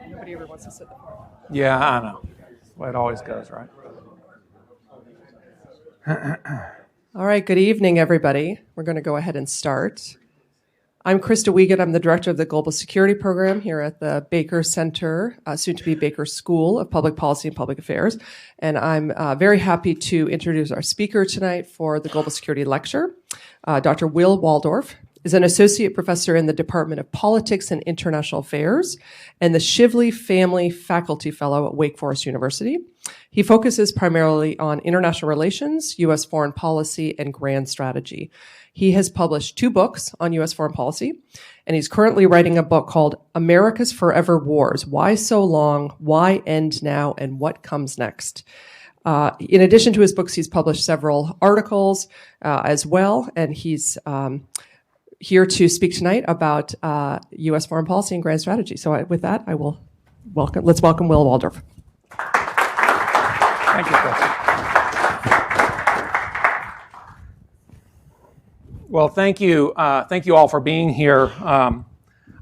Nobody ever wants to sit there. Yeah, I know. That's the way it always goes, right? All right, good evening, everybody. We're going to go ahead and start. I'm Krista Wiegand. I'm the director of the Global Security Program here at the Baker Center, soon to be Baker School of Public Policy and Public Affairs. And I'm very happy to introduce our speaker tonight for the Global Security Lecture. Dr. Will Walldorf is an associate professor in the Department of Politics and International Affairs and the Shively Family Faculty Fellow at Wake Forest University. He focuses primarily on international relations, U.S. foreign policy, and grand strategy. He has published 2 books on U.S. foreign policy, and he's currently writing a book called America's Forever Wars: Why So Long, Why End Now, and What Comes Next? In addition to his books, he's published several articles as well, and he's here to speak tonight about U.S. foreign policy and grand strategy. So with that, I will let's welcome Will Walldorf. Thank you, Chris. Well, thank you all for being here.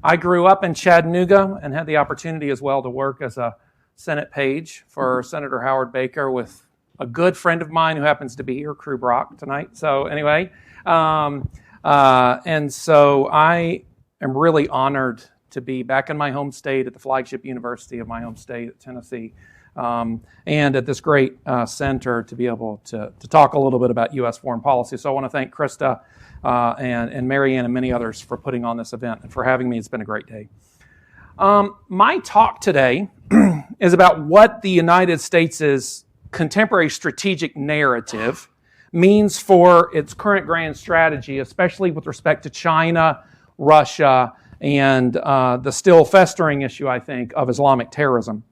I grew up in Chattanooga and had the opportunity as well to work as a Senate page for Senator Howard Baker with a good friend of mine who happens to be here, Crew Brock, tonight. So anyway, and so I am really honored to be back in my home state at the flagship university of my home state at Tennessee, and at this great center to be able to talk a little bit about U.S. foreign policy. So I want to thank Krista and Marianne and many others for putting on this event and for having me. It's been a great day. My talk today is about what the United States' contemporary strategic narrative means for its current grand strategy, especially with respect to China, Russia, and the still festering issue, I think, of Islamic terrorism.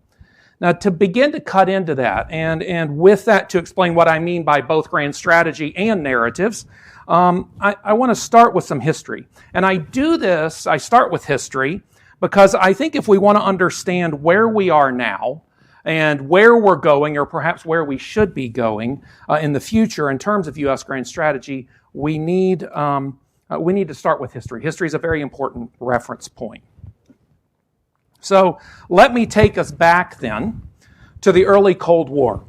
Now, to begin to cut into that, and with that to explain what I mean by both grand strategy and narratives, I want to start with some history. And I start with history because I think if we want to understand where we are now and where we're going, or perhaps where we should be going in the future in terms of U.S. grand strategy, we need to start with history. History is a very important reference point. So let me take us back then to the early Cold War,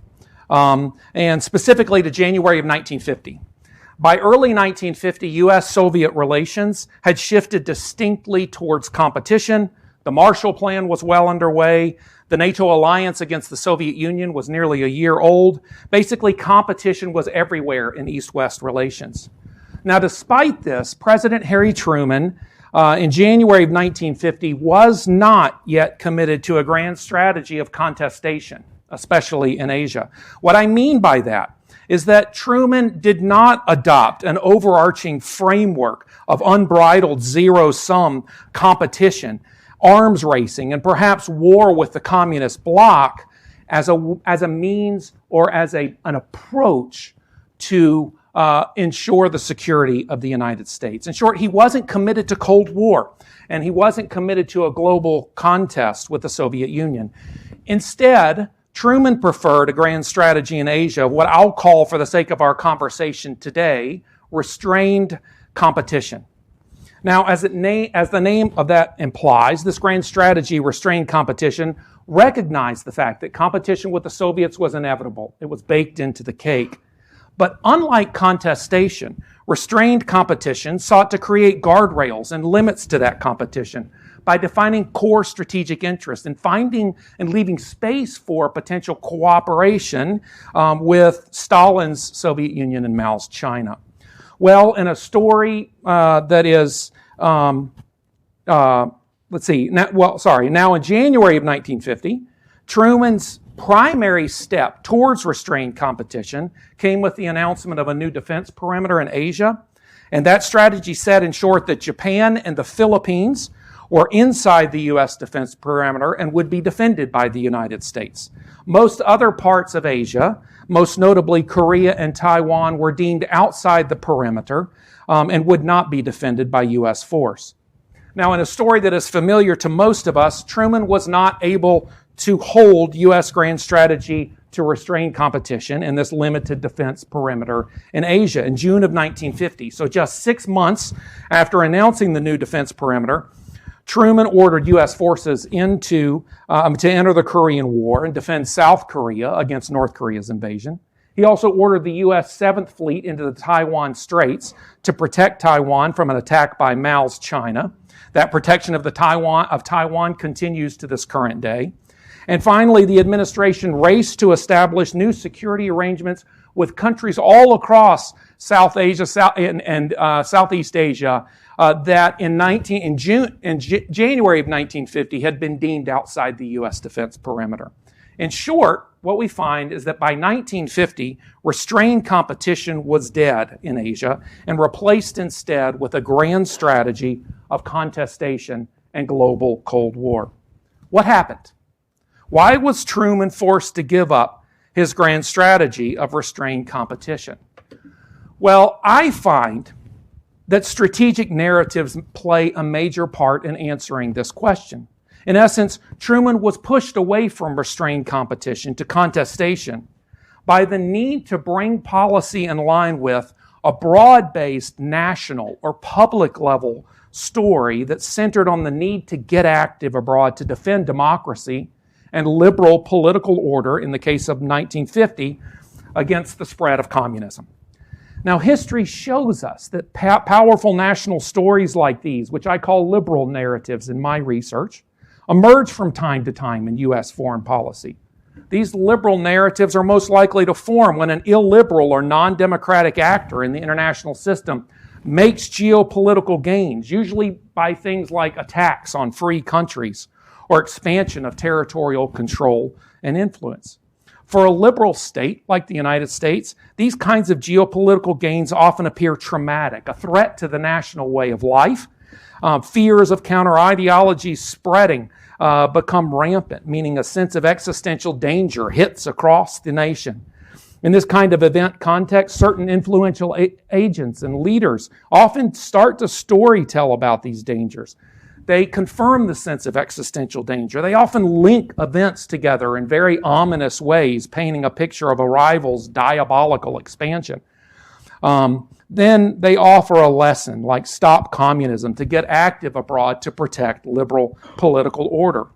and specifically to January of 1950. By early 1950, U.S.-Soviet relations had shifted distinctly towards competition. The Marshall Plan was well underway. The NATO alliance against the Soviet Union was nearly a year old. Basically, competition was everywhere in East-West relations. Now, despite this, President Harry Truman, in January of 1950, was not yet committed to a grand strategy of contestation, especially in Asia. What I mean by that is that Truman did not adopt an overarching framework of unbridled zero-sum competition, arms racing, and perhaps war with the communist bloc as a means or as an approach to ensure the security of the United States. In short, he wasn't committed to Cold War, and he wasn't committed to a global contest with the Soviet Union. Instead, Truman preferred a grand strategy in Asia, what I'll call, for the sake of our conversation today, restrained competition. Now, as the name of that implies, this grand strategy, restrained competition, recognized the fact that competition with the Soviets was inevitable. It was baked into the cake. But unlike contestation, restrained competition sought to create guardrails and limits to that competition by defining core strategic interests and finding and leaving space for potential cooperation with Stalin's Soviet Union and Mao's China. Well, in a story that is, now in January of 1950, Truman's primary step towards restrained competition came with the announcement of a new defense perimeter in Asia. And that strategy said, in short, that Japan and the Philippines were inside the U.S. defense perimeter and would be defended by the United States. Most other parts of Asia, most notably Korea and Taiwan, were deemed outside the perimeter and would not be defended by U.S. force. Now, in a story that is familiar to most of us, Truman was not able to hold U.S. grand strategy to restrain competition in this limited defense perimeter in Asia in June of 1950. So just 6 months after announcing the new defense perimeter, Truman ordered U.S. forces to enter the Korean War and defend South Korea against North Korea's invasion. He also ordered the U.S. 7th Fleet into the Taiwan Straits to protect Taiwan from an attack by Mao's China. That protection of Taiwan continues to this current day. And finally, the administration raced to establish new security arrangements with countries all across South Asia and Southeast Asia that in January of 1950 had been deemed outside the U.S. defense perimeter. In short, what we find is that by 1950, restrained competition was dead in Asia and replaced instead with a grand strategy of contestation and global Cold War. What happened? Why was Truman forced to give up his grand strategy of restrained competition? Well, I find that strategic narratives play a major part in answering this question. In essence, Truman was pushed away from restrained competition to contestation by the need to bring policy in line with a broad-based national or public level story that centered on the need to get active abroad to defend democracy and liberal political order, in the case of 1950, against the spread of communism. Now, history shows us that powerful national stories like these, which I call liberal narratives in my research, emerge from time to time in U.S. foreign policy. These liberal narratives are most likely to form when an illiberal or non-democratic actor in the international system makes geopolitical gains, usually by things like attacks on free countries or expansion of territorial control and influence. For a liberal state like the United States, these kinds of geopolitical gains often appear traumatic, a threat to the national way of life. Fears of counter-ideologies spreading become rampant, meaning a sense of existential danger hits across the nation. In this kind of event context, certain influential agents and leaders often start to storytell about these dangers. They confirm the sense of existential danger. They often link events together in very ominous ways, painting a picture of a rival's diabolical expansion. Then they offer a lesson like stop communism, to get active abroad to protect liberal political order.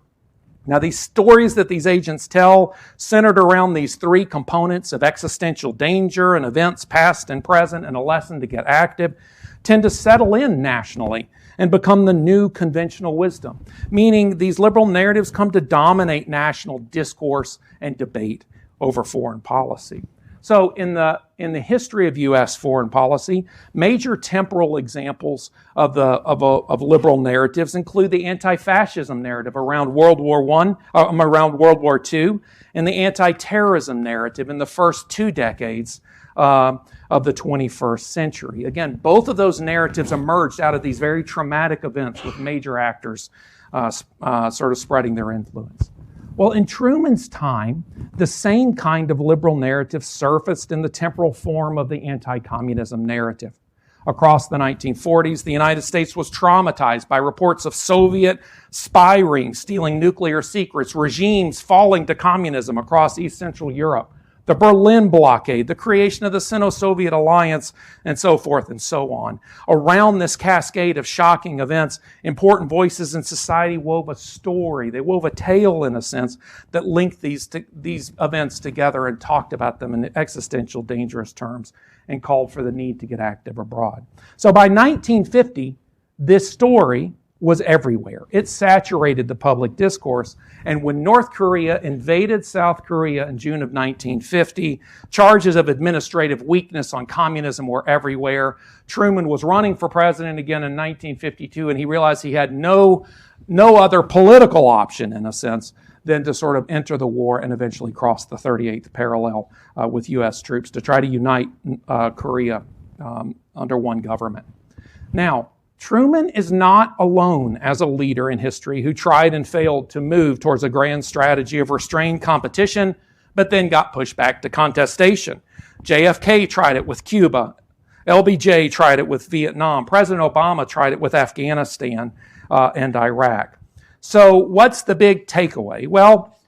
Now, these stories that these agents tell, centered around these three components of existential danger and events past and present and a lesson to get active, tend to settle in nationally and become the new conventional wisdom, meaning these liberal narratives come to dominate national discourse and debate over foreign policy. So in the history of U.S. foreign policy, major temporal examples of liberal narratives include the anti-fascism narrative around World War II, and the anti-terrorism narrative in the first 2 decades of the 21st century. Again, both of those narratives emerged out of these very traumatic events with major actors sort of spreading their influence. Well, in Truman's time, the same kind of liberal narrative surfaced in the temporal form of the anti-communism narrative. Across the 1940s, the United States was traumatized by reports of Soviet spy rings stealing nuclear secrets, regimes falling to communism across East Central Europe, the Berlin blockade, the creation of the Sino-Soviet alliance, and so forth and so on. Around this cascade of shocking events, important voices in society wove a story. They wove a tale, in a sense, that linked these events together and talked about them in existential, dangerous terms and called for the need to get active abroad. So by 1950, this story was everywhere. It saturated the public discourse. And when North Korea invaded South Korea in June of 1950, charges of administrative weakness on communism were everywhere. Truman was running for president again in 1952, and he realized he had no other political option, in a sense, than to sort of enter the war and eventually cross the 38th parallel with U.S. troops to try to unite Korea under one government. Now, Truman is not alone as a leader in history who tried and failed to move towards a grand strategy of restrained competition, but then got pushed back to contestation. JFK tried it with Cuba. LBJ tried it with Vietnam. President Obama tried it with Afghanistan and Iraq. So what's the big takeaway? Well,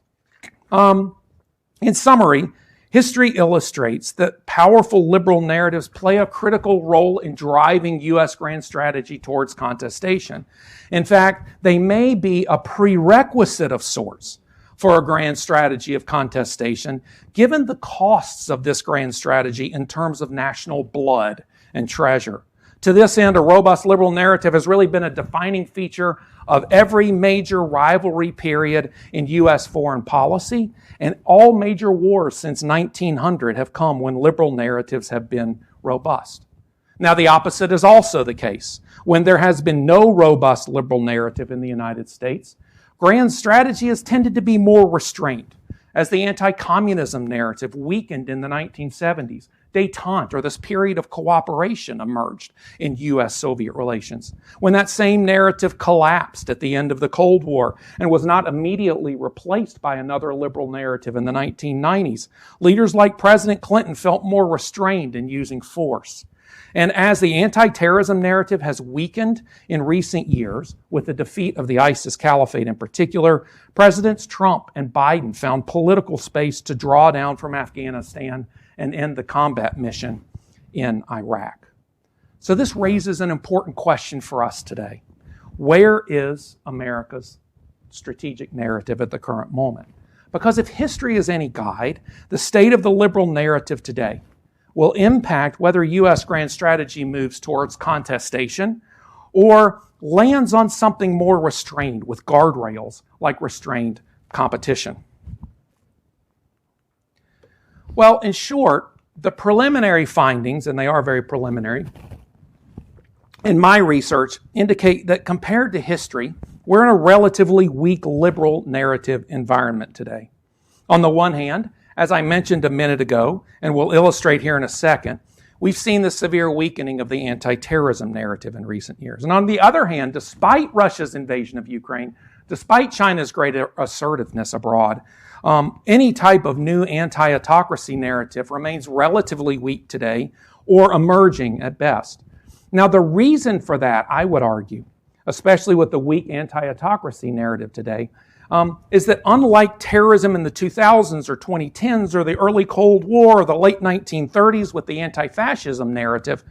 in summary, history illustrates that powerful liberal narratives play a critical role in driving U.S. grand strategy towards contestation. In fact, they may be a prerequisite of sorts for a grand strategy of contestation, given the costs of this grand strategy in terms of national blood and treasure. To this end, a robust liberal narrative has really been a defining feature of every major rivalry period in U.S. foreign policy, and all major wars since 1900 have come when liberal narratives have been robust. Now, the opposite is also the case. When there has been no robust liberal narrative in the United States, grand strategy has tended to be more restrained. As the anti-communism narrative weakened in the 1970s, détente, or this period of cooperation, emerged in U.S.-Soviet relations. When that same narrative collapsed at the end of the Cold War and was not immediately replaced by another liberal narrative in the 1990s, leaders like President Clinton felt more restrained in using force. And as the anti-terrorism narrative has weakened in recent years, with the defeat of the ISIS caliphate in particular, Presidents Trump and Biden found political space to draw down from Afghanistan and end the combat mission in Iraq. So this raises an important question for us today. Where is America's strategic narrative at the current moment? Because if history is any guide, the state of the liberal narrative today will impact whether U.S. grand strategy moves towards contestation or lands on something more restrained with guardrails like restrained competition. Well, in short, the preliminary findings, and they are very preliminary, in my research indicate that compared to history, we're in a relatively weak liberal narrative environment today. On the one hand, as I mentioned a minute ago, and we'll illustrate here in a second, we've seen the severe weakening of the anti-terrorism narrative in recent years. And on the other hand, despite Russia's invasion of Ukraine, despite China's greater assertiveness abroad, any type of new anti-autocracy narrative remains relatively weak today or emerging at best. Now, the reason for that, I would argue, especially with the weak anti-autocracy narrative today, is that unlike terrorism in the 2000s or 2010s or the early Cold War or the late 1930s with the anti-fascism narrative,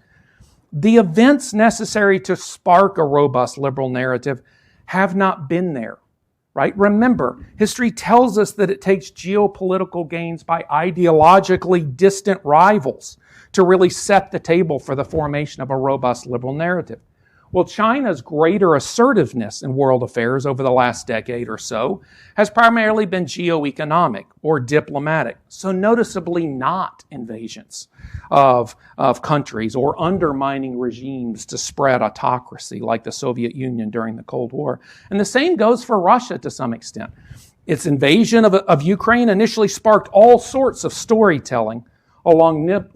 the events necessary to spark a robust liberal narrative have not been there, right? Remember, history tells us that it takes geopolitical gains by ideologically distant rivals to really set the table for the formation of a robust liberal narrative. Well, China's greater assertiveness in world affairs over the last decade or so has primarily been geoeconomic or diplomatic, so noticeably not invasions of countries or undermining regimes to spread autocracy like the Soviet Union during the Cold War. And the same goes for Russia to some extent. Its invasion of Ukraine initially sparked all sorts of storytelling along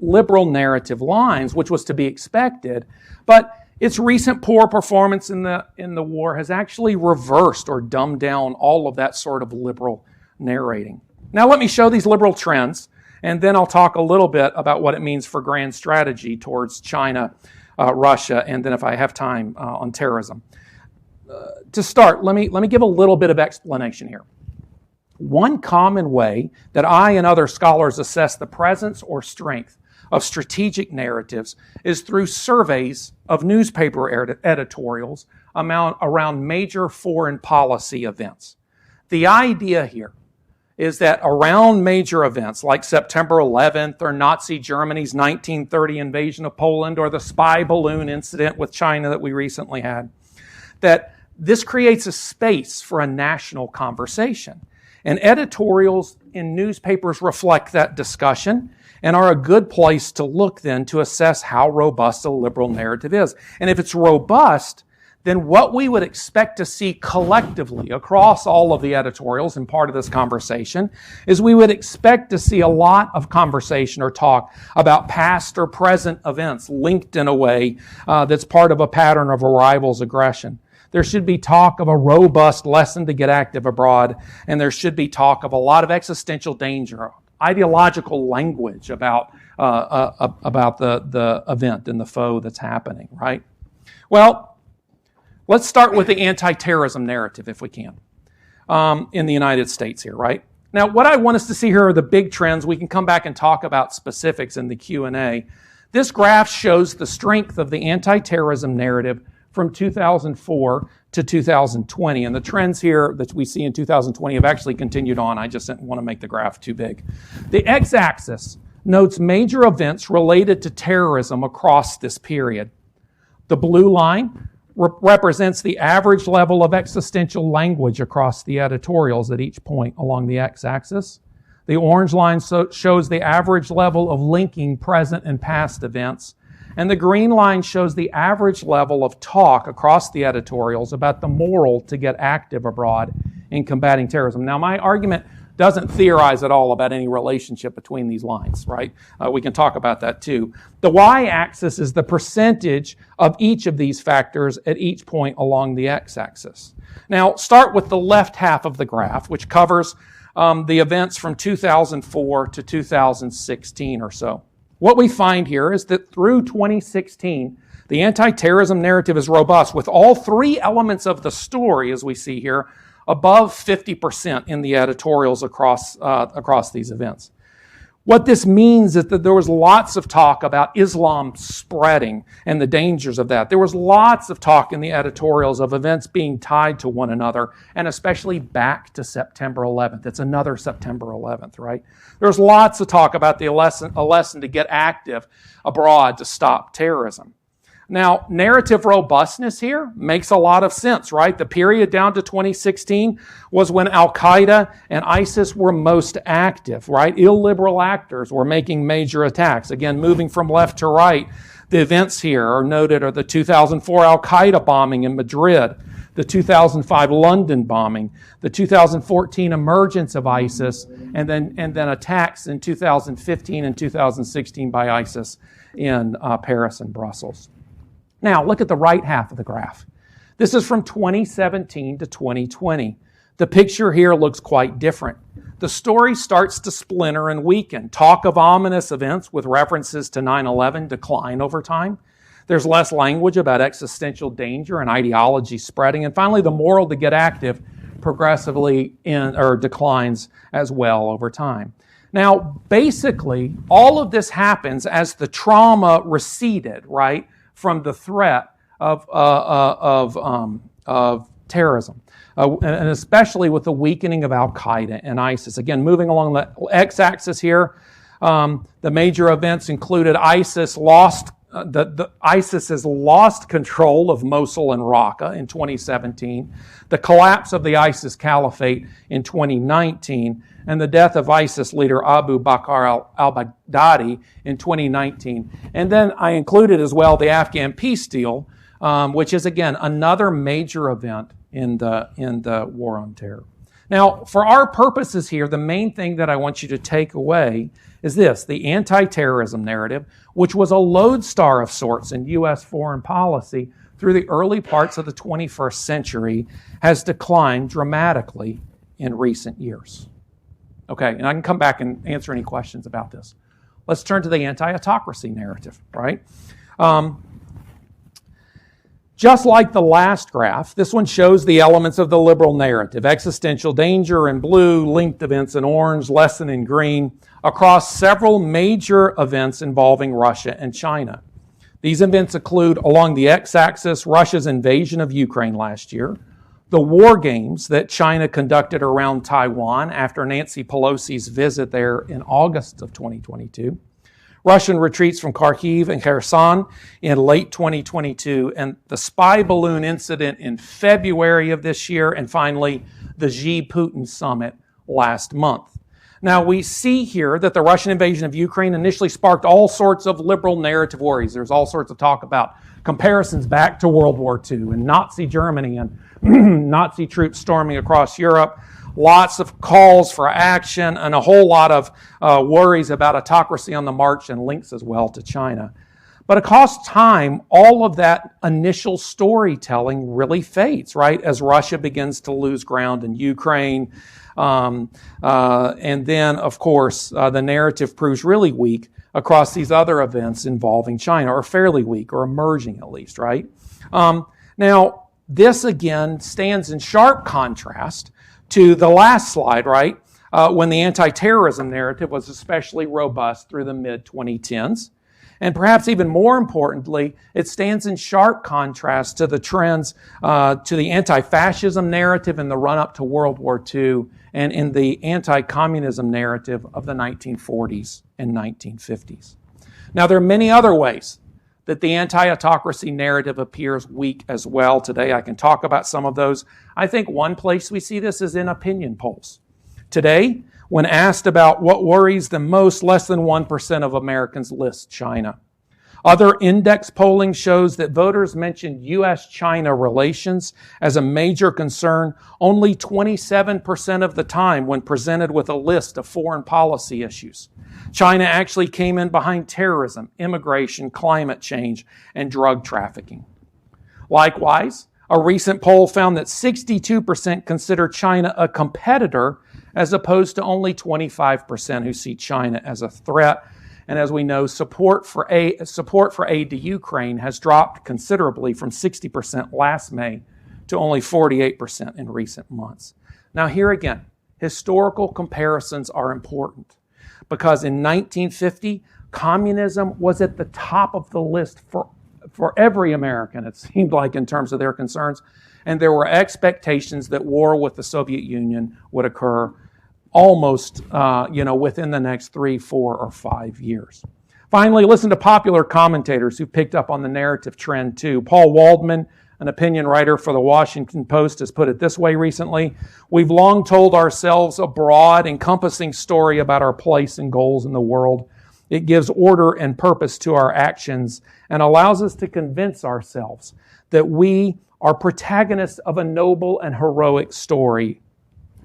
liberal narrative lines, which was to be expected, but its recent poor performance in the war has actually reversed or dumbed down all of that sort of liberal narrating. Now let me show these liberal trends, and then I'll talk a little bit about what it means for grand strategy towards China, Russia, and then if I have time, on terrorism. To start, let me give a little bit of explanation here. One common way that I and other scholars assess the presence or strength of strategic narratives is through surveys of newspaper editorials around major foreign policy events. The idea here is that around major events like September 11th or Nazi Germany's 1930 invasion of Poland or the spy balloon incident with China that we recently had, that this creates a space for a national conversation. And editorials in newspapers reflect that discussion and are a good place to look then to assess how robust a liberal narrative is. And if it's robust, then what we would expect to see collectively across all of the editorials and part of this conversation is we would expect to see a lot of conversation or talk about past or present events linked in a way that's part of a pattern of a rival's aggression. There should be talk of a robust lesson to get active abroad, and there should be talk of a lot of existential danger, ideological language about the event and the foe that's happening, right? Well, let's start with the anti-terrorism narrative, if we can, in the United States here, right? Now, what I want us to see here are the big trends. We can come back and talk about specifics in the Q&A. This graph shows the strength of the anti-terrorism narrative from 2004 to 2020. And the trends here that we see in 2020 have actually continued on. I just didn't want to make the graph too big. The x-axis notes major events related to terrorism across this period. The blue line represents the average level of existential language across the editorials at each point along the x-axis. The orange line shows the average level of linking present and past events. And the green line shows the average level of talk across the editorials about the moral to get active abroad in combating terrorism. Now, my argument doesn't theorize at all about any relationship between these lines, right? We can talk about that too. The y-axis is the percentage of each of these factors at each point along the x-axis. Now, start with the left half of the graph, which covers the events from 2004 to 2016 or so. What we find here is that through 2016, the anti-terrorism narrative is robust, with all three elements of the story, as we see here, above 50% in the editorials across these events. What this means is that there was lots of talk about Islam spreading and the dangers of that. There was lots of talk in the editorials of events being tied to one another, and especially back to September 11th. It's another September 11th, right? There's lots of talk about a lesson to get active abroad to stop terrorism. Now, narrative robustness here makes a lot of sense, right? The period down to 2016 was when Al-Qaeda and ISIS were most active, right? Illiberal actors were making major attacks. Again, moving from left to right, the events here are noted are the 2004 Al-Qaeda bombing in Madrid, the 2005 London bombing, the 2014 emergence of ISIS, and then attacks in 2015 and 2016 by ISIS in Paris and Brussels. Now, look at the right half of the graph. This is from 2017 to 2020. The picture here looks quite different. The story starts to splinter and weaken. Talk of ominous events with references to 9/11 decline over time. There's less language about existential danger and ideology spreading. And finally, the moral to get active progressively declines as well over time. Now, basically, all of this happens as the trauma receded, right, from the threat of terrorism, and especially with the weakening of Al-Qaeda and ISIS. Again, moving along the x-axis here, the major events included ISIS has lost control of Mosul and Raqqa in 2017, the collapse of the ISIS caliphate in 2019, and the death of ISIS leader Abu Bakr al-Baghdadi in 2019. And then I included as well the Afghan peace deal, which is, again, another major event in the war on terror. Now, for our purposes here, the main thing that I want you to take away is this: the anti-terrorism narrative, which was a lodestar of sorts in U.S. foreign policy through the early parts of the 21st century, has declined dramatically in recent years. Okay, and I can come back and answer any questions about this. Let's turn to the anti-autocracy narrative, right? Just like the last graph, this one shows the elements of the liberal narrative: existential danger in blue, linked events in orange, lesson in green, across several major events involving Russia and China. These events include, along the x-axis, Russia's invasion of Ukraine last year, the war games that China conducted around Taiwan after Nancy Pelosi's visit there in August of 2022, Russian retreats from Kharkiv and Kherson in late 2022, and the spy balloon incident in February of this year, and finally, the Xi-Putin summit last month. Now, we see here that the Russian invasion of Ukraine initially sparked all sorts of liberal narrative worries. There's all sorts of talk about comparisons back to World War II and Nazi Germany and Nazi troops storming across Europe, lots of calls for action, and a whole lot of worries about autocracy on the march and links as well to China. But across time, all of that initial storytelling really fades, right? As Russia begins to lose ground in Ukraine. And then, of course, the narrative proves really weak across these other events involving China, or fairly weak, or emerging at least, right? Now, this again stands in sharp contrast to the last slide, right? When the anti-terrorism narrative was especially robust through the mid-2010s. And perhaps even more importantly, it stands in sharp contrast to the trends to the anti-fascism narrative in the run-up to World War II and in the anti-communism narrative of the 1940s and 1950s. Now, there are many other ways that the anti-autocracy narrative appears weak as well today. I can talk about some of those. I think one place we see this is in opinion polls. Today, when asked about what worries them most, less than 1% of Americans list China. Other index polling shows that voters mentioned U.S.-China relations as a major concern only 27% of the time when presented with a list of foreign policy issues. China actually came in behind terrorism, immigration, climate change, and drug trafficking. Likewise, a recent poll found that 62% consider China a competitor, as opposed to only 25% who see China as a threat. And as we know, support for aid to Ukraine has dropped considerably from 60% last May to only 48% in recent months. Now, here again, historical comparisons are important because in 1950, communism was at the top of the list for every American, it seemed like, in terms of their concerns. And there were expectations that war with the Soviet Union would occur almost, within the next 3, 4, or 5 years. Finally, listen to popular commentators who picked up on the narrative trend too. Paul Waldman, an opinion writer for the Washington Post, has put it this way recently: "We've long told ourselves a broad, encompassing story about our place and goals in the world. It gives order and purpose to our actions and allows us to convince ourselves that we are protagonists of a noble and heroic story.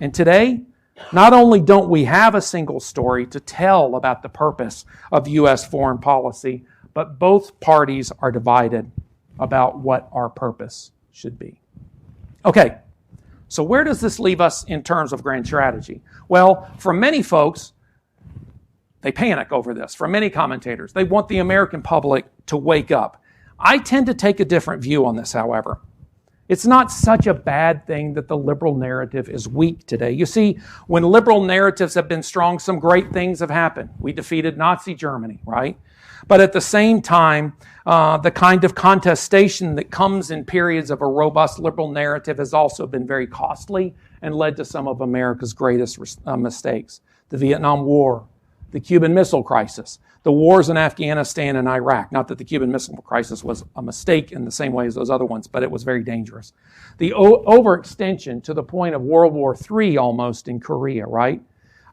And today, not only don't we have a single story to tell about the purpose of U.S. foreign policy, but both parties are divided about what our purpose should be." Okay, so where does this leave us in terms of grand strategy? Well, for many folks, they panic over this. For many commentators, they want the American public to wake up. I tend to take a different view on this, however. It's not such a bad thing that the liberal narrative is weak today. You see, when liberal narratives have been strong, some great things have happened. We defeated Nazi Germany, right? But at the same time, the kind of contestation that comes in periods of a robust liberal narrative has also been very costly and led to some of America's greatest mistakes. The Vietnam War, the Cuban Missile Crisis, the wars in Afghanistan and Iraq. Not that the Cuban Missile Crisis was a mistake in the same way as those other ones, but it was very dangerous. The overextension to the point of World War III almost in Korea, right?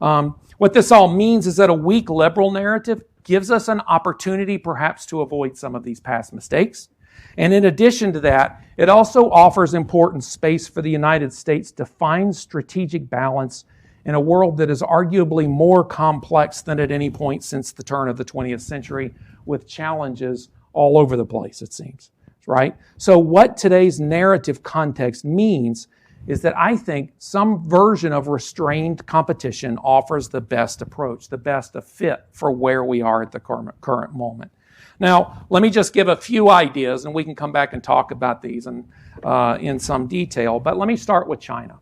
What this all means is that a weak liberal narrative gives us an opportunity perhaps to avoid some of these past mistakes. And in addition to that, it also offers important space for the United States to find strategic balance in a world that is arguably more complex than at any point since the turn of the 20th century, with challenges all over the place, it seems, right? So what today's narrative context means is that I think some version of restrained competition offers the best approach, the best fit for where we are at the current moment. Now, let me just give a few ideas, and we can come back and talk about these in some detail, but let me start with China.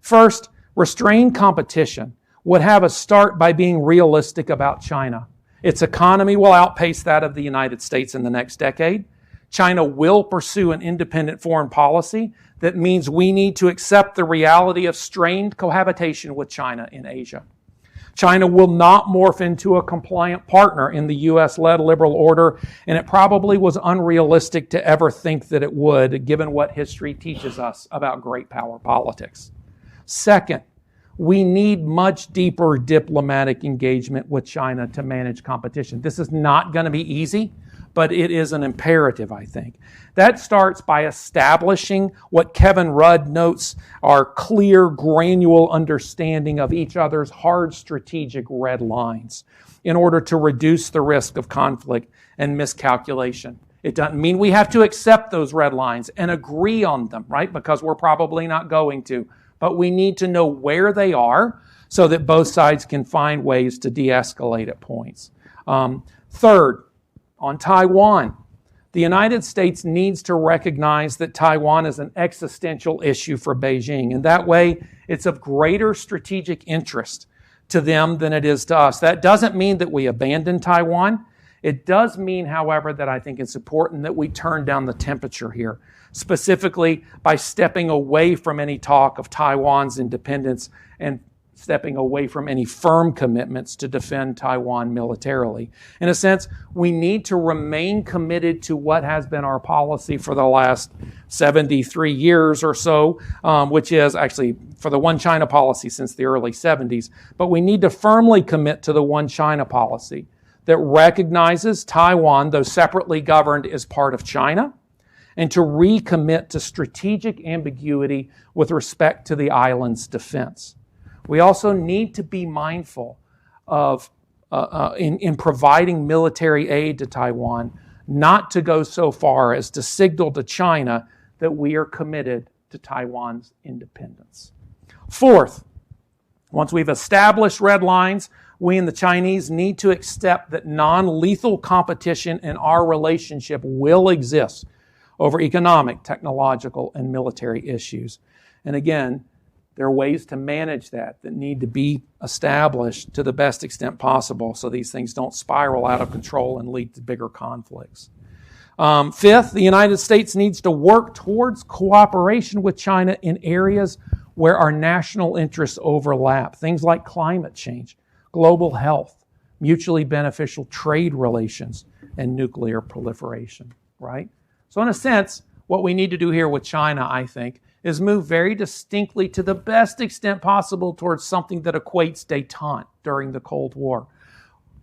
First, restrained competition would have us start by being realistic about China. Its economy will outpace that of the United States in the next decade. China will pursue an independent foreign policy that means we need to accept the reality of strained cohabitation with China in Asia. China will not morph into a compliant partner in the U.S.-led liberal order, and it probably was unrealistic to ever think that it would, given what history teaches us about great power politics. Second, we need much deeper diplomatic engagement with China to manage competition. This is not going to be easy, but it is an imperative, I think. That starts by establishing what Kevin Rudd notes are clear, granular understanding of each other's hard strategic red lines in order to reduce the risk of conflict and miscalculation. It doesn't mean we have to accept those red lines and agree on them, right? Because we're probably not going to. But we need to know where they are so that both sides can find ways to de-escalate at points. Third, on Taiwan, the United States needs to recognize that Taiwan is an existential issue for Beijing. And that way, it's of greater strategic interest to them than it is to us. That doesn't mean that we abandon Taiwan. It does mean, however, that I think it's important that we turn down the temperature here, specifically by stepping away from any talk of Taiwan's independence and stepping away from any firm commitments to defend Taiwan militarily. In a sense, we need to remain committed to what has been our policy for the last 73 years or so, which is actually for the One China policy since the early 70s. But we need to firmly commit to the One China policy that recognizes Taiwan, though separately governed, as part of China, and to recommit to strategic ambiguity with respect to the island's defense. We also need to be mindful of, in providing military aid to Taiwan, not to go so far as to signal to China that we are committed to Taiwan's independence. Fourth, once we've established red lines, we and the Chinese need to accept that non-lethal competition in our relationship will exist over economic, technological, and military issues. And again, there are ways to manage that need to be established to the best extent possible so these things don't spiral out of control and lead to bigger conflicts. Fifth, the United States needs to work towards cooperation with China in areas where our national interests overlap. Things like climate change, global health, mutually beneficial trade relations, and nuclear proliferation, right? So in a sense, what we need to do here with China, I think, is move very distinctly to the best extent possible towards something that equates détente during the Cold War.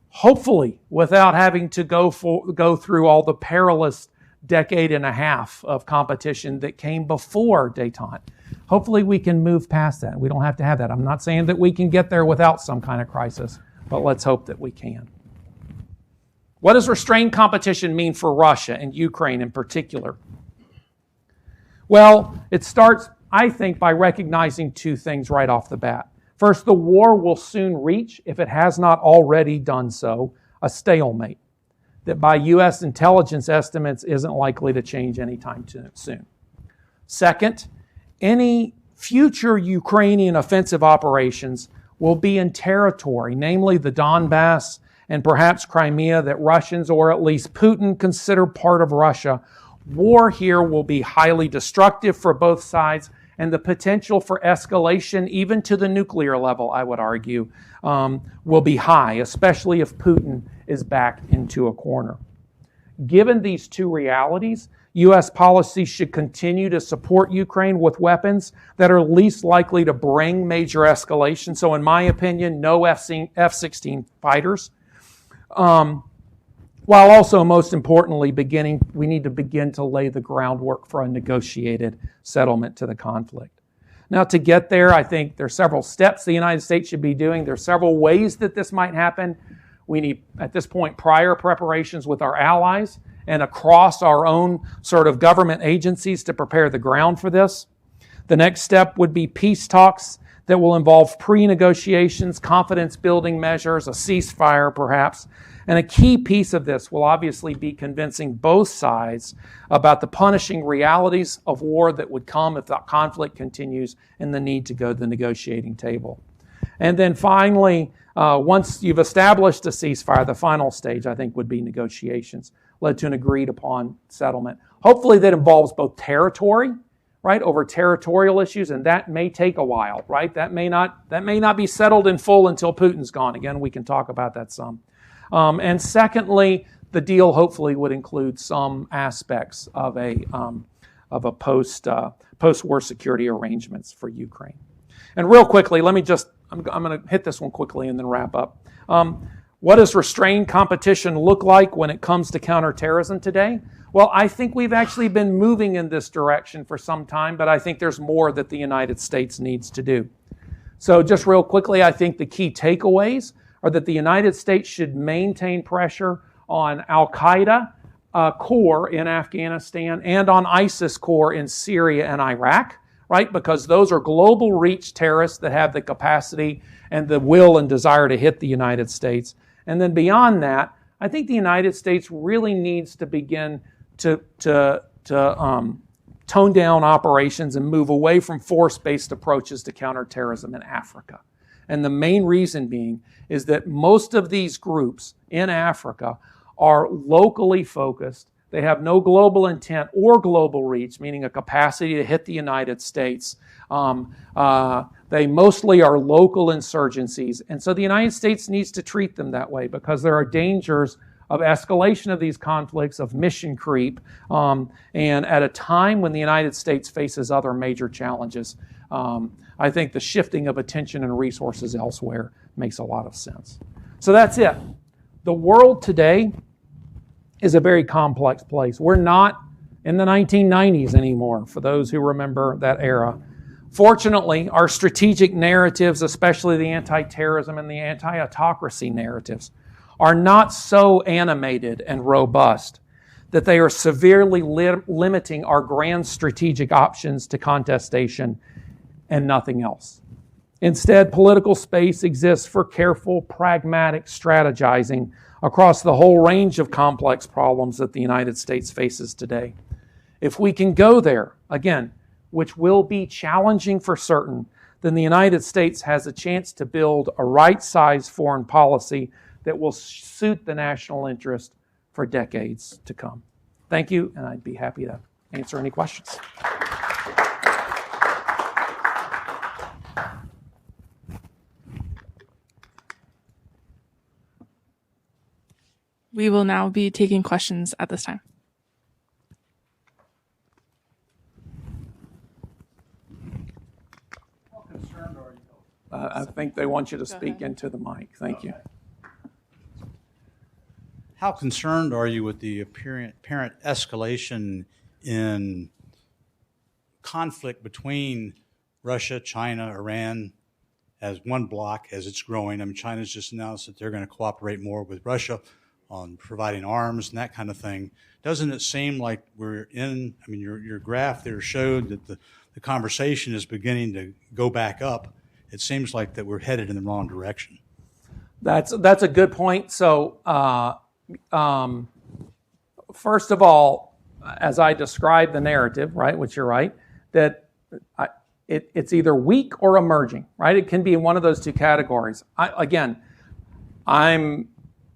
Hopefully, without having to go through all the perilous decade and a half of competition that came before détente. Hopefully we can move past that. We don't have to have that. I'm not saying that we can get there without some kind of crisis, but let's hope that we can. What does restrained competition mean for Russia and Ukraine in particular? Well, it starts, I think, by recognizing two things right off the bat. First, the war will soon reach, if it has not already done so, a stalemate that by U.S. intelligence estimates isn't likely to change anytime soon. Second, any future Ukrainian offensive operations will be in territory, namely the Donbass and perhaps Crimea, that Russians, or at least Putin, consider part of Russia. War here will be highly destructive for both sides, and the potential for escalation, even to the nuclear level, I would argue, will be high, especially if Putin is backed into a corner. Given these two realities, U.S. policy should continue to support Ukraine with weapons that are least likely to bring major escalation. So in my opinion, no F-16 fighters. While also, most importantly, we need to begin to lay the groundwork for a negotiated settlement to the conflict. Now, to get there, I think there are several steps the United States should be doing. There are several ways that this might happen. We need, at this point, prior preparations with our allies and across our own sort of government agencies to prepare the ground for this. The next step would be peace talks that will involve pre-negotiations, confidence-building measures, a ceasefire perhaps. And a key piece of this will obviously be convincing both sides about the punishing realities of war that would come if the conflict continues and the need to go to the negotiating table. And then finally, once you've established a ceasefire, the final stage, I think, would be negotiations, led to an agreed upon settlement. Hopefully that involves both territory, right, over territorial issues, and that may take a while, right? That may not be settled in full until Putin's gone. Again, we can talk about that some. And secondly, the deal hopefully would include some aspects of a post-war security arrangements for Ukraine. And real quickly, I'm going to hit this one quickly and then wrap up. What does restrained competition look like when it comes to counterterrorism today? Well, I think we've actually been moving in this direction for some time, but I think there's more that the United States needs to do. So just real quickly, I think the key takeaways are that the United States should maintain pressure on Al-Qaeda core in Afghanistan and on ISIS core in Syria and Iraq, right? Because those are global reach terrorists that have the capacity and the will and desire to hit the United States. And then beyond that, I think the United States really needs to begin to tone down operations and move away from force-based approaches to counterterrorism in Africa. And the main reason being is that most of these groups in Africa are locally focused. They have no global intent or global reach, meaning a capacity to hit the United States. They mostly are local insurgencies. And so the United States needs to treat them that way because there are dangers of escalation of these conflicts, of mission creep, and at a time when the United States faces other major challenges. I think the shifting of attention and resources elsewhere makes a lot of sense. So that's it. The world today is a very complex place. We're not in the 1990s anymore, for those who remember that era. Fortunately, our strategic narratives, especially the anti-terrorism and the anti-autocracy narratives, are not so animated and robust that they are severely limiting our grand strategic options to contestation and nothing else. Instead, political space exists for careful, pragmatic strategizing across the whole range of complex problems that the United States faces today. If we can go there, again, which will be challenging for certain, then the United States has a chance to build a right-sized foreign policy that will suit the national interest for decades to come. Thank you, and I'd be happy to answer any questions. We will now be taking questions at this time. How concerned are you? I think they want you to speak into the mic. Thank you. How concerned are you with the apparent escalation in conflict between Russia, China, Iran as one bloc as it's growing? I mean, China's just announced that they're going to cooperate more with Russia on providing arms and that kind of thing. Doesn't it seem like we're in, I mean, your graph there showed that the conversation is beginning to go back up. It seems like that we're headed in the wrong direction. That's a good point. So, first of all, as I describe the narrative, right, which you're right, that it's either weak or emerging, right? It can be in one of those two categories.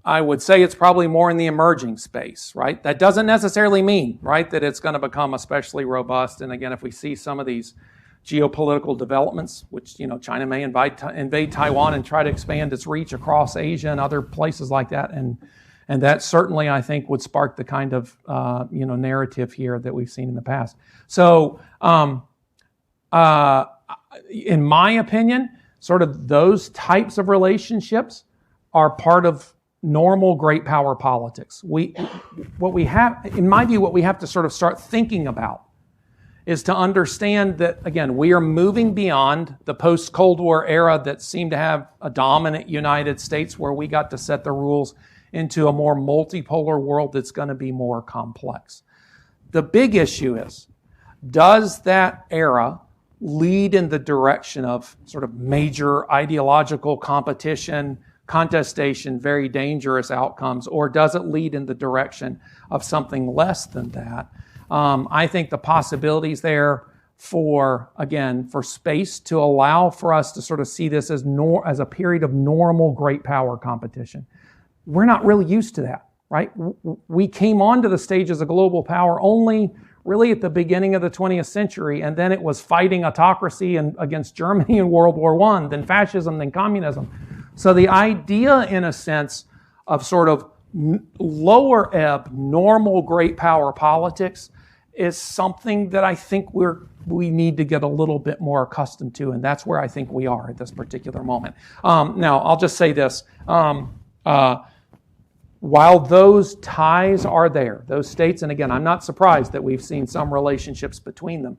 I would say it's probably more in the emerging space, right? That doesn't necessarily mean, right, that it's going to become especially robust. And again, if we see some of these geopolitical developments, which, China may invade Taiwan and try to expand its reach across Asia and other places like that, and that certainly, I think, would spark the kind of narrative here that we've seen in the past. So, in my opinion, sort of those types of relationships are part of normal great power politics. In my view, what we have to sort of start thinking about is to understand that, again, we are moving beyond the post-Cold War era that seemed to have a dominant United States where we got to set the rules into a more multipolar world that's going to be more complex. The big issue is, does that era lead in the direction of sort of major ideological competition, contestation, very dangerous outcomes, or does it lead in the direction of something less than that? I think the possibilities there for space to allow for us to sort of see this as a period of normal great power competition. We're not really used to that, right? We came onto the stage as a global power only really at the beginning of the 20th century, and then it was fighting autocracy against Germany in World War I, then fascism, then communism. So the idea, in a sense, of sort of lower ebb, normal great power politics is something that I think we're we need to get a little bit more accustomed to, and that's where I think we are at this particular moment. Now, I'll just say this. While those ties are there, those states, and again, I'm not surprised that we've seen some relationships between them,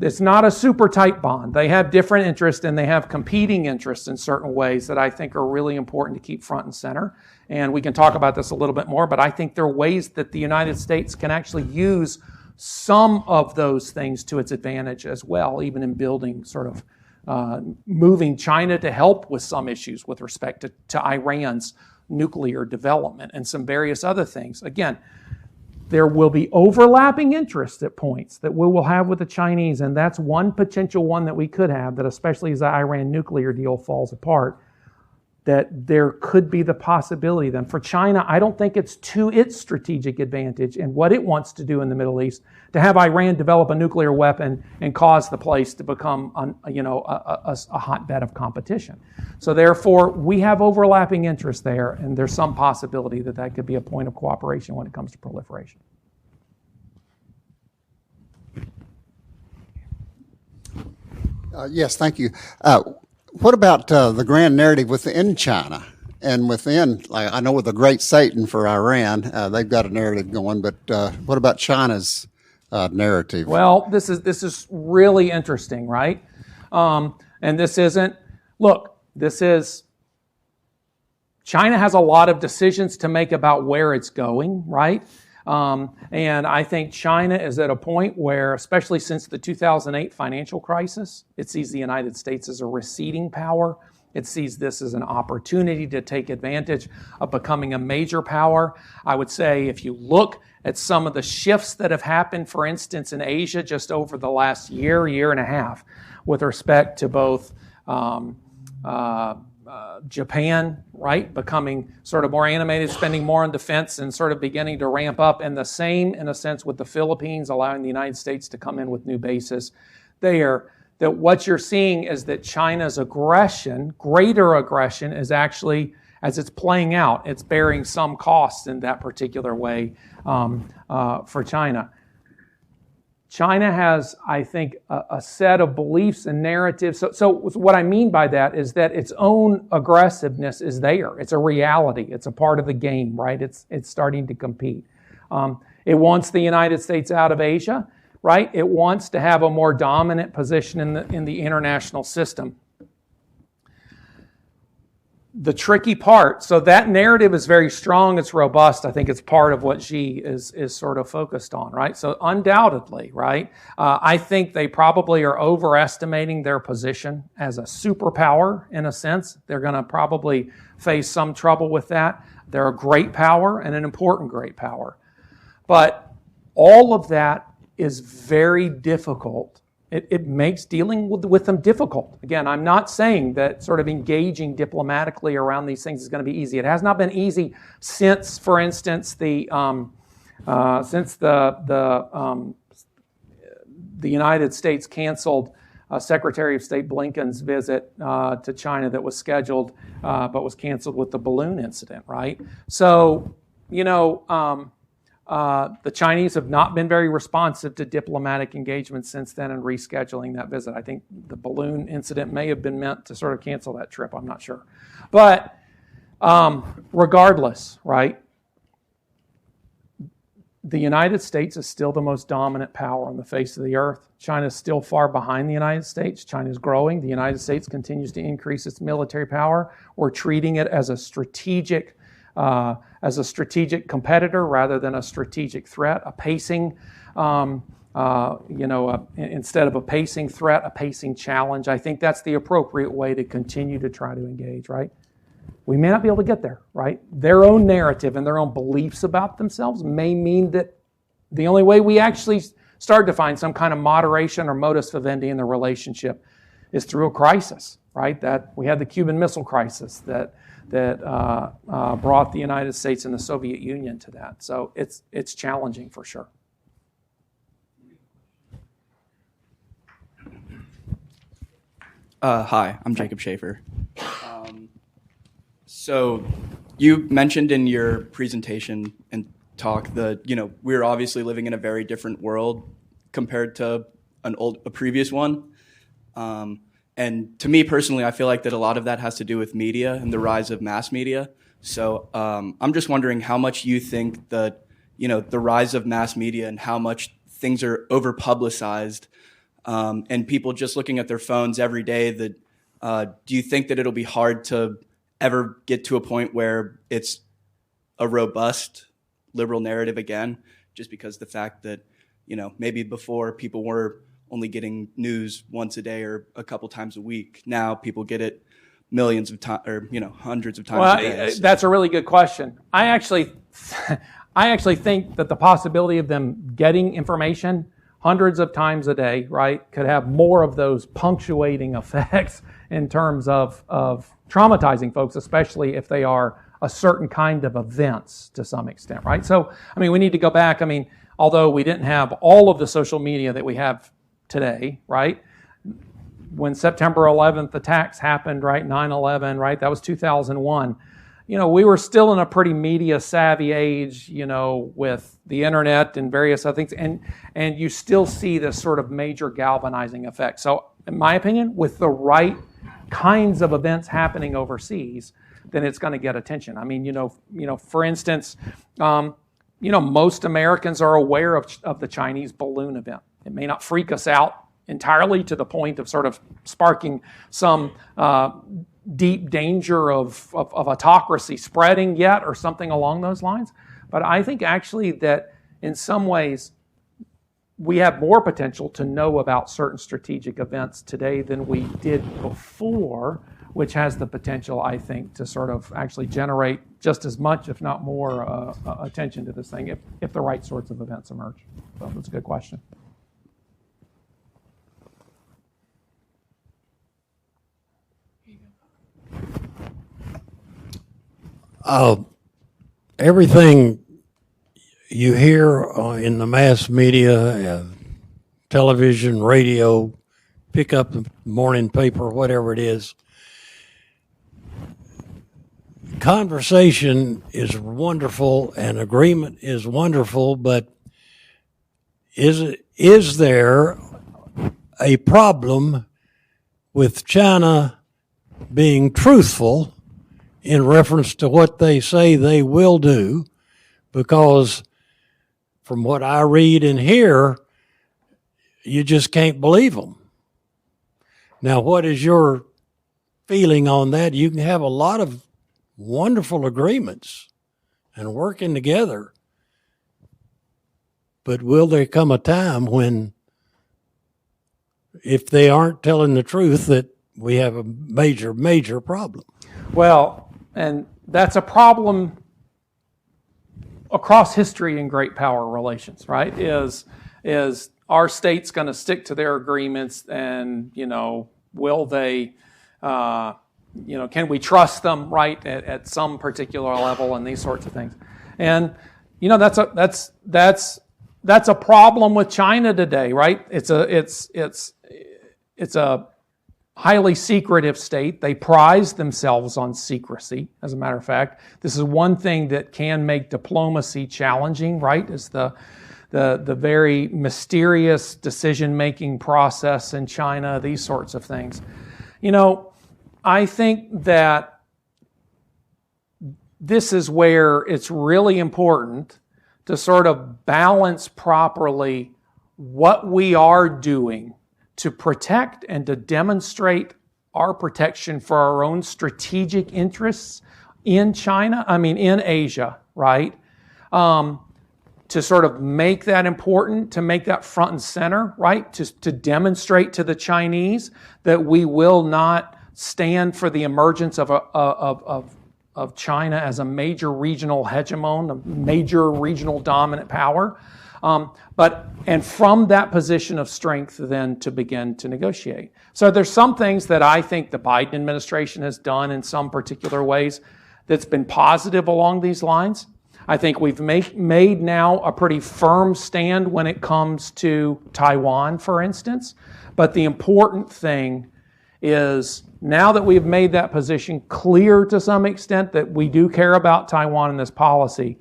it's not a super tight bond. They have different interests and they have competing interests in certain ways that I think are really important to keep front and center. And we can talk about this a little bit more, but I think there are ways that the United States can actually use some of those things to its advantage as well, even in building sort of moving China to help with some issues with respect to Iran's nuclear development and some various other things. Again, there will be overlapping interests at points that we will have with the Chinese, and that's one potential one that we could have, that especially as the Iran nuclear deal falls apart, that there could be the possibility then. For China, I don't think it's to its strategic advantage and what it wants to do in the Middle East to have Iran develop a nuclear weapon and cause the place to become a hotbed of competition. So therefore, we have overlapping interests there, and there's some possibility that that could be a point of cooperation when it comes to proliferation. Yes, thank you. What about the grand narrative within China and within, like I know with the Great Satan for Iran, they've got a narrative going, but what about China's narrative? Well, this is really interesting, right? And this isn't, look, China has a lot of decisions to make about where it's going, right? And I think China is at a point where, especially since the 2008 financial crisis, it sees the United States as a receding power. It sees this as an opportunity to take advantage of becoming a major power. I would say if you look at some of the shifts that have happened, for instance, in Asia just over the last year and a half, with respect to both Japan, right, becoming sort of more animated, spending more on defense and sort of beginning to ramp up, and the same, in a sense, with the Philippines, allowing the United States to come in with new bases there, that what you're seeing is that China's aggression, greater aggression, is actually, as it's playing out, it's bearing some costs in that particular way for China. China has, I think, a set of beliefs and narratives. So what I mean by that is that its own aggressiveness is there. It's a reality. It's a part of the game, right? It's starting to compete. It wants the United States out of Asia, right? It wants to have a more dominant position in the international system. The tricky part, so that narrative is very strong, it's robust. I think it's part of what Xi is sort of focused on, right? So undoubtedly, right, I think they probably are overestimating their position as a superpower in a sense. They're going to probably face some trouble with that. They're a great power and an important great power. But all of that is very difficult. It makes dealing with them difficult. Again, I'm not saying that sort of engaging diplomatically around these things is going to be easy. It has not been easy since, for instance, the United States canceled Secretary of State Blinken's visit to China that was scheduled, but was canceled with the balloon incident, right? So, the Chinese have not been very responsive to diplomatic engagement since then and rescheduling that visit. I think the balloon incident may have been meant to sort of cancel that trip. I'm not sure. But regardless, right, the United States is still the most dominant power on the face of the earth. China is still far behind the United States. China is growing. The United States continues to increase its military power. We're treating it as a strategic competitor rather than a strategic threat, a pacing, instead of a pacing threat, a pacing challenge. I think that's the appropriate way to continue to try to engage, right? We may not be able to get there, right? Their own narrative and their own beliefs about themselves may mean that the only way we actually start to find some kind of moderation or modus vivendi in the relationship is through a crisis, right? That we had the Cuban Missile Crisis that brought the United States and the Soviet Union to that. So it's challenging for sure. Hi, I'm Jacob Schaefer. So you mentioned in your presentation and talk that, we're obviously living in a very different world compared to a previous one. And to me personally, I feel like that a lot of that has to do with media and the rise of mass media. So I'm just wondering how much you think that, the rise of mass media and how much things are over publicized, and people just looking at their phones every day, that do you think that it'll be hard to ever get to a point where it's a robust liberal narrative again, just because the fact that, maybe before people were only getting news once a day or a couple times a week. Now people get it millions of times, or hundreds of times a day. That's a really good question. I actually think that the possibility of them getting information hundreds of times a day, right, could have more of those punctuating effects in terms of traumatizing folks, especially if they are a certain kind of events to some extent, right? So, we need to go back. Although we didn't have all of the social media that we have today, right? When September 11th attacks happened, right, 9/11, right, that was 2001. We were still in a pretty media savvy age, with the internet and various other things, and you still see this sort of major galvanizing effect. So, in my opinion, with the right kinds of events happening overseas, then it's going to get attention. For instance, most Americans are aware of the Chinese balloon event. It may not freak us out entirely to the point of sort of sparking some deep danger of autocracy spreading yet or something along those lines. But I think actually that in some ways we have more potential to know about certain strategic events today than we did before, which has the potential, I think, to sort of actually generate just as much, if not more, attention to this thing if the right sorts of events emerge. So that's a good question. Everything you hear in the mass media, television, radio, pick up the morning paper, whatever it is, conversation is wonderful and agreement is wonderful, but is there a problem with China being truthful in reference to what they say they will do? Because from what I read and hear, you just can't believe them. Now, what is your feeling on that? You can have a lot of wonderful agreements and working together, but will there come a time when, if they aren't telling the truth, that we have a major, major problem? Well, and that's a problem across history in great power relations, right? Is our state's going to stick to their agreements, and will they, can we trust them, right, at some particular level, and these sorts of things, and that's a problem with China today, right? It's a highly secretive state. They prize themselves on secrecy, as a matter of fact. This is one thing that can make diplomacy challenging, right? Is the very mysterious decision-making process in China, these sorts of things. I think that this is where it's really important to sort of balance properly what we are doing to protect and to demonstrate our protection for our own strategic interests in in Asia, right? To sort of make that important, to make that front and center, right? To demonstrate to the Chinese that we will not stand for the emergence of China as a major regional hegemon, a major regional dominant power. And from that position of strength, then to begin to negotiate. So there's some things that I think the Biden administration has done in some particular ways that's been positive along these lines. I think we've made now a pretty firm stand when it comes to Taiwan, for instance. But the important thing is, now that we've made that position clear to some extent that we do care about Taiwan in this policy,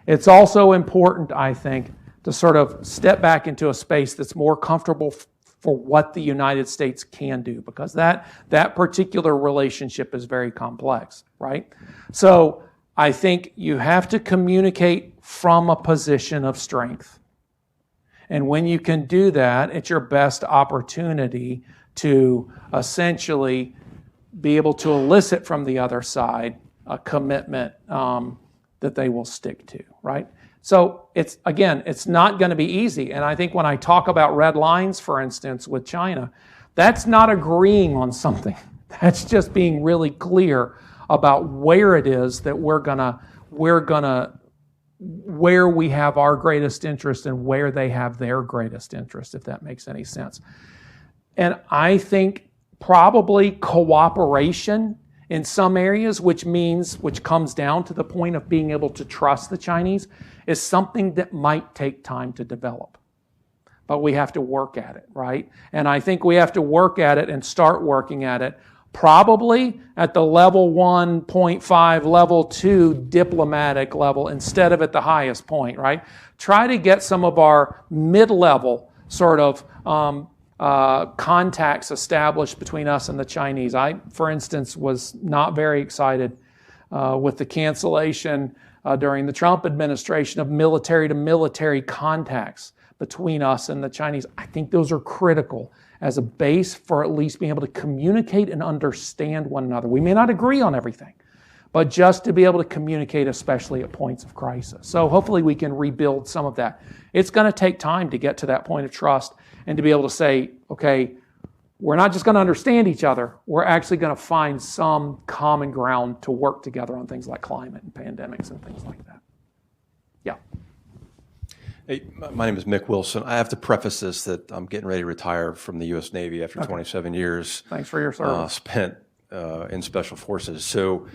it's also important, I think, to sort of step back into a space that's more comfortable for what the United States can do, because that particular relationship is very complex, right? So I think you have to communicate from a position of strength. And when you can do that, it's your best opportunity to essentially be able to elicit from the other side a commitment that they will stick to, right? So it's not going to be easy. And I think when I talk about red lines, for instance, with China, that's not agreeing on something. That's just being really clear about where it is that where we have our greatest interest and where they have their greatest interest, if that makes any sense. And I think probably cooperation in some areas, which comes down to the point of being able to trust the Chinese, is something that might take time to develop. But we have to work at it, right? And I think we have to work at it and start working at it probably at the level 1.5, level 2 diplomatic level instead of at the highest point, right? Try to get some of our mid-level sort of contacts established between us and the Chinese. I, for instance, was not very excited with the cancellation during the Trump administration of military-to-military contacts between us and the Chinese. I think those are critical as a base for at least being able to communicate and understand one another. We may not agree on everything, but just to be able to communicate, especially at points of crisis. So hopefully we can rebuild some of that. It's going to take time to get to that point of trust and to be able to say, okay, we're not just going to understand each other, we're actually going to find some common ground to work together on things like climate and pandemics and things like that. Yeah. Hey, my name is Mick Wilson. I have to preface this that I'm getting ready to retire from the U.S. Navy after 27 years. Thanks for your service. Spent in Special Forces. So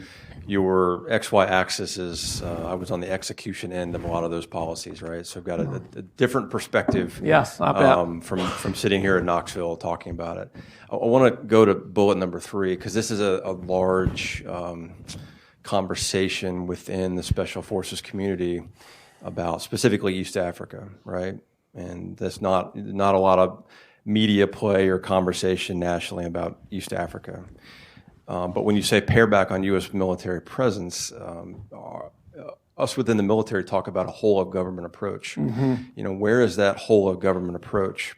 your XY axis is, I was on the execution end of a lot of those policies, right? So I've got a different perspective. Yes, I bet. From sitting here in Knoxville talking about it. I want to go to bullet number 3, because this is a large conversation within the Special Forces community about specifically East Africa, right? And there's not a lot of media play or conversation nationally about East Africa. But when you say pare back on U.S. military presence, us within the military talk about a whole of government approach. Mm-hmm. You know, where is that whole of government approach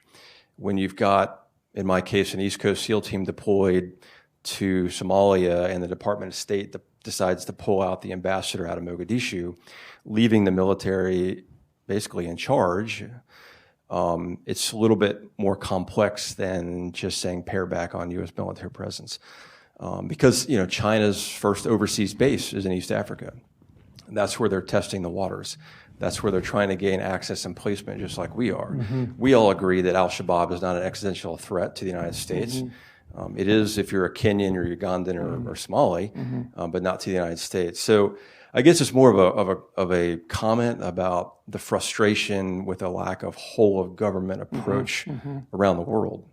when you've got, in my case, an East Coast SEAL team deployed to Somalia and the Department of State decides to pull out the ambassador out of Mogadishu, leaving the military basically in charge? It's a little bit more complex than just saying pare back on U.S. military presence. Because, you know, China's first overseas base is in East Africa. That's where they're testing the waters. That's where they're trying to gain access and placement, just like we are. Mm-hmm. We all agree that al-Shabaab is not an existential threat to the United States. Mm-hmm. It is if you're a Kenyan or Ugandan or Somali, but not to the United States. So I guess it's more of a comment about the frustration with a lack of whole of government approach around the world,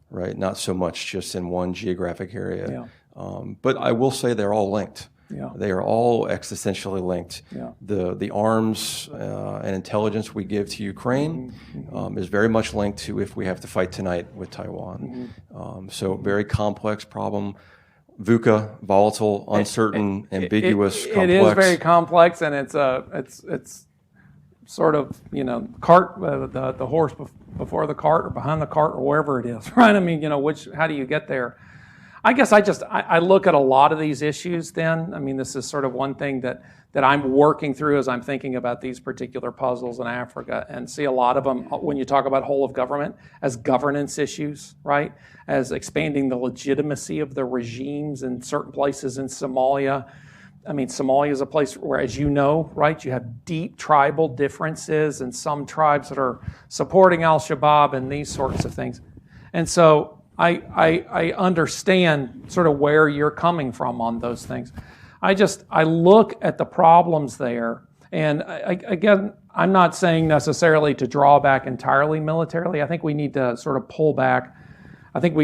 right? Not so much just in one geographic area. Yeah. But I will say they're all linked. Yeah. They are all existentially linked. Yeah. The arms and intelligence we give to Ukraine is very much linked to if we have to fight tonight with Taiwan. So very complex problem. VUCA, volatile, uncertain, ambiguous, complex. It is very complex, and it's sort of, you know, the horse before the cart or behind the cart or wherever it is, right? I mean, you know, how do you get there? I guess I look at a lot of these issues then. I mean, this is sort of one thing that I'm working through as I'm thinking about these particular puzzles in Africa, and see a lot of them when you talk about whole of government as governance issues, right? As expanding the legitimacy of the regimes in certain places in Somalia. I mean, Somalia is a place where, as you know, right, you have deep tribal differences and some tribes that are supporting al-Shabaab and these sorts of things. And so I understand sort of where you're coming from on those things. I look at the problems there, and again, I'm not saying necessarily to draw back entirely militarily. I think we need to sort of pull back. I think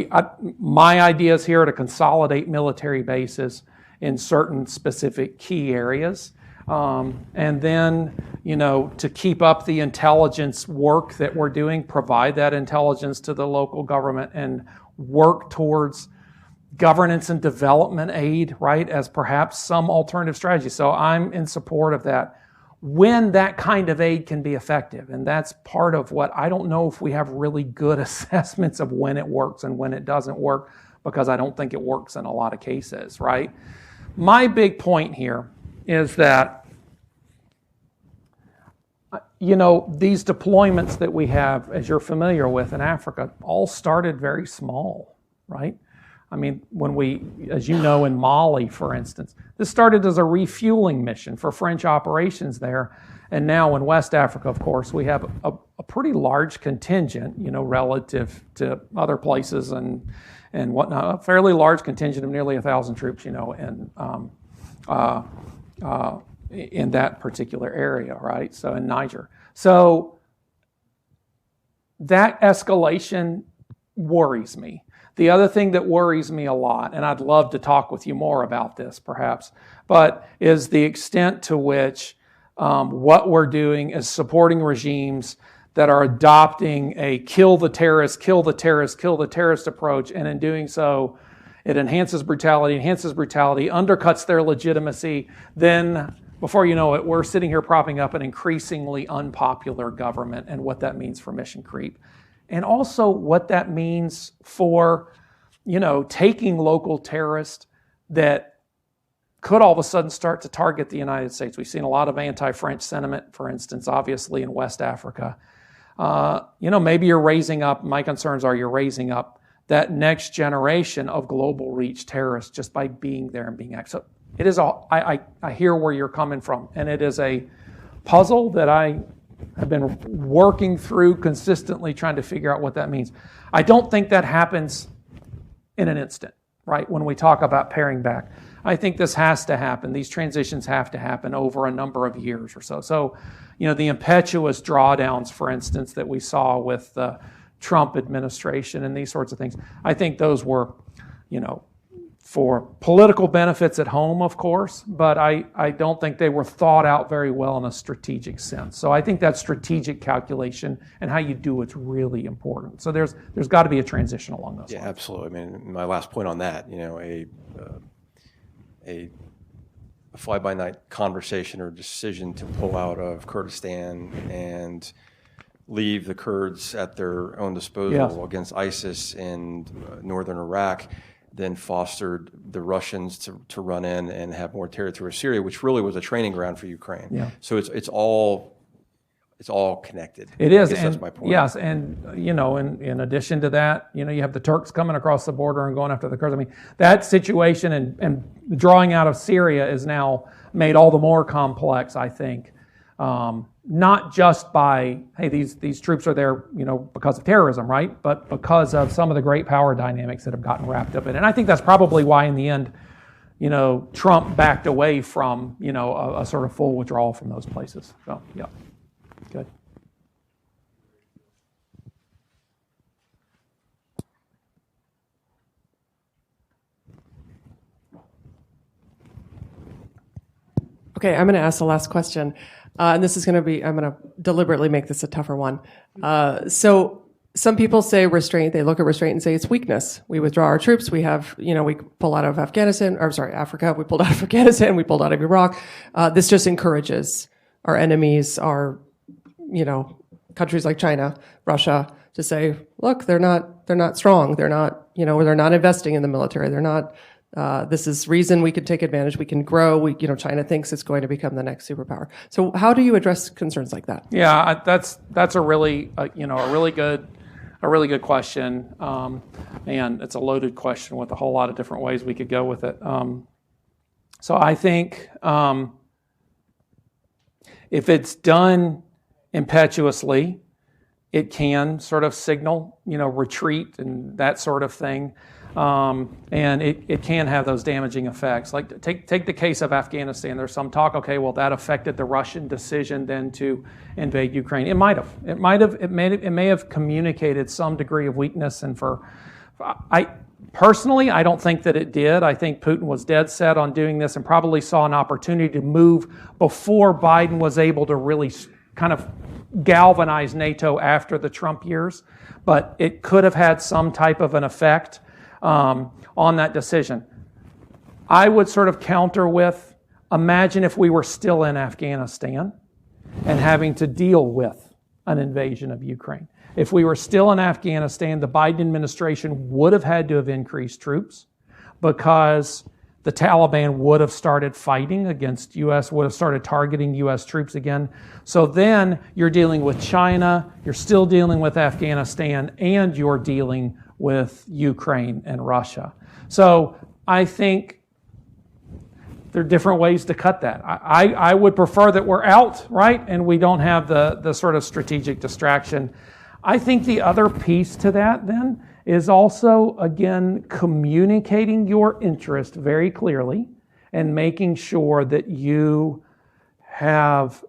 my ideas here are to consolidate military bases in certain specific key areas, and then, to keep up the intelligence work that we're doing, provide that intelligence to the local government, and work towards governance and development aid, right, as perhaps some alternative strategy. So I'm in support of that when that kind of aid can be effective. And that's part of what I don't know if we have really good assessments of when it works and when it doesn't work, because I don't think it works in a lot of cases, right? My big point here is that these deployments that we have, as you're familiar with in Africa, all started very small, right? I mean, when we, as you know, in Mali, for instance, this started as a refueling mission for French operations there. And now in West Africa, of course, we have a pretty large contingent, relative to other places and whatnot, a fairly large contingent of nearly 1,000 troops, in that particular area, right? So in Niger. So that escalation worries me. The other thing that worries me a lot, and I'd love to talk with you more about this perhaps, but is the extent to which what we're doing is supporting regimes that are adopting a kill the terrorist, kill the terrorist, kill the terrorist approach, and in doing so, it enhances brutality, undercuts their legitimacy. Then, before you know it, we're sitting here propping up an increasingly unpopular government and what that means for mission creep. And also what that means for, taking local terrorists that could all of a sudden start to target the United States. We've seen a lot of anti-French sentiment, for instance, obviously in West Africa. Maybe you're raising up, my concerns are you're raising up that next generation of global reach terrorists just by being there and being active. So it is all, I hear where you're coming from, and it is a puzzle that I have been working through consistently, trying to figure out what that means. I don't think that happens in an instant, right? When we talk about paring back, I think this has to happen. These transitions have to happen over a number of years or so. So, the impetuous drawdowns, for instance, that we saw with the Trump administration and these sorts of things, I think those were, for political benefits at home, of course, but I don't think they were thought out very well in a strategic sense. So I think that strategic calculation and how you do it's really important. So there's got to be a transition along those lines. Yeah, absolutely. I mean, my last point on that, a fly-by-night conversation or decision to pull out of Kurdistan and leave the Kurds at their own disposal against ISIS in northern Iraq, then fostered the Russians to run in and have more territory of Syria, which really was a training ground for Ukraine. Yeah. So it's all connected. It is, and that's my point. Yes, and in addition to that, you have the Turks coming across the border and going after the Kurds. I mean, that situation and drawing out of Syria is now made all the more complex, I think. Not just by, hey, these troops are there, because of terrorism, right? But because of some of the great power dynamics that have gotten wrapped up in it. And I think that's probably why, in the end, Trump backed away from, a sort of full withdrawal from those places. So, yeah, good. Okay, I'm going to ask the last question. And this is going to be, I'm going to deliberately make this a tougher one. So some people say restraint, they look at restraint and say it's weakness. We withdraw our troops, we have, we pull out of Africa, we pulled out of Afghanistan, we pulled out of Iraq. This just encourages our enemies, our, countries like China, Russia, to say, look, they're not strong. They're not, they're not investing in the military. They're not, this is reason we can take advantage. We can grow. China thinks it's going to become the next superpower. So how do you address concerns like that? Yeah, that's a really, a really good question. And it's a loaded question with a whole lot of different ways we could go with it. So I think if it's done impetuously, it can sort of signal, retreat and that sort of thing. And it can have those damaging effects. Like take the case of Afghanistan. There's some talk, okay, well, that affected the Russian decision then to invade Ukraine. It might have. It may have communicated some degree of weakness. And Personally, I don't think that it did. I think Putin was dead set on doing this and probably saw an opportunity to move before Biden was able to really kind of galvanize NATO after the Trump years. But it could have had some type of an effect on that decision. I would sort of counter with, imagine if we were still in Afghanistan and having to deal with an invasion of Ukraine. If we were still in Afghanistan, the Biden administration would have had to have increased troops because the Taliban would have started fighting against U.S., would have started targeting U.S. troops again. So then you're dealing with China, you're still dealing with Afghanistan, and you're dealing with Ukraine and Russia. So I think there are different ways to cut that. I would prefer that we're out, right, and we don't have the sort of strategic distraction. I think the other piece to that then is also, again, communicating your interest very clearly and making sure that you have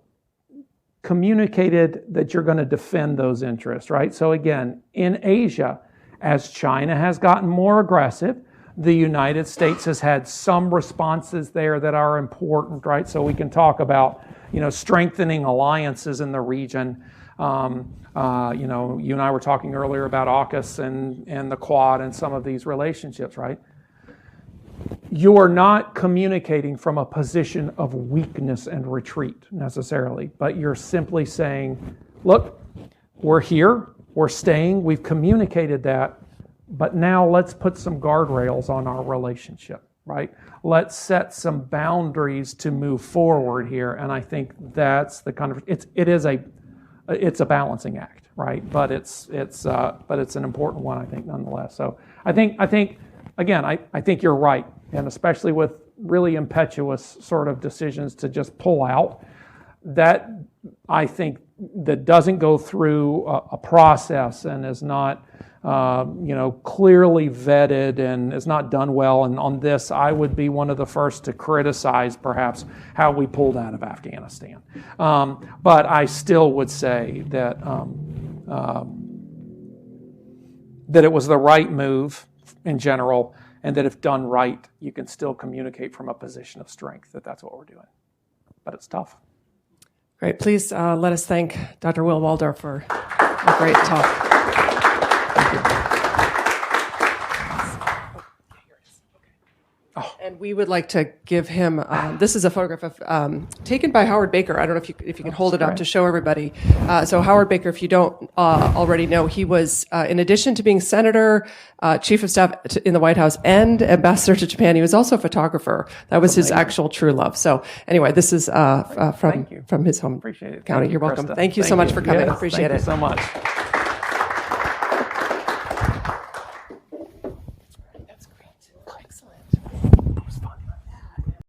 communicated that you're going to defend those interests, right? So again, in Asia, as China has gotten more aggressive, the United States has had some responses there that are important, right? So we can talk about, strengthening alliances in the region. You and I were talking earlier about AUKUS and the Quad and some of these relationships, right? You are not communicating from a position of weakness and retreat necessarily, but you're simply saying, look, we're here, we're staying, we've communicated that, but now let's put some guardrails on our relationship, right? Let's set some boundaries to move forward here, and I think that's the kind of it's a balancing act, right? But it's an important one, I think, nonetheless. So I think again, I think you're right, and especially with really impetuous sort of decisions to just pull out, that I think that doesn't go through a process and is not clearly vetted and is not done well. And on this, I would be one of the first to criticize perhaps how we pulled out of Afghanistan. But I still would say that that it was the right move in general, and that if done right, you can still communicate from a position of strength, that's what we're doing. But it's tough. Great. Please let us thank Dr. Will Walldorf for a great talk. And we would like to give him, this is a photograph of, taken by Howard Baker. I don't know if you can hold it up to show everybody. So Howard Baker, if you don't already know, he was, in addition to being senator, chief of staff in the White House, and ambassador to Japan, he was also a photographer. That was his actual true love. So anyway, this is from his home Appreciate it. county. You're welcome. Krista. Thank you so much for coming. Yes, Appreciate thank it. you so much.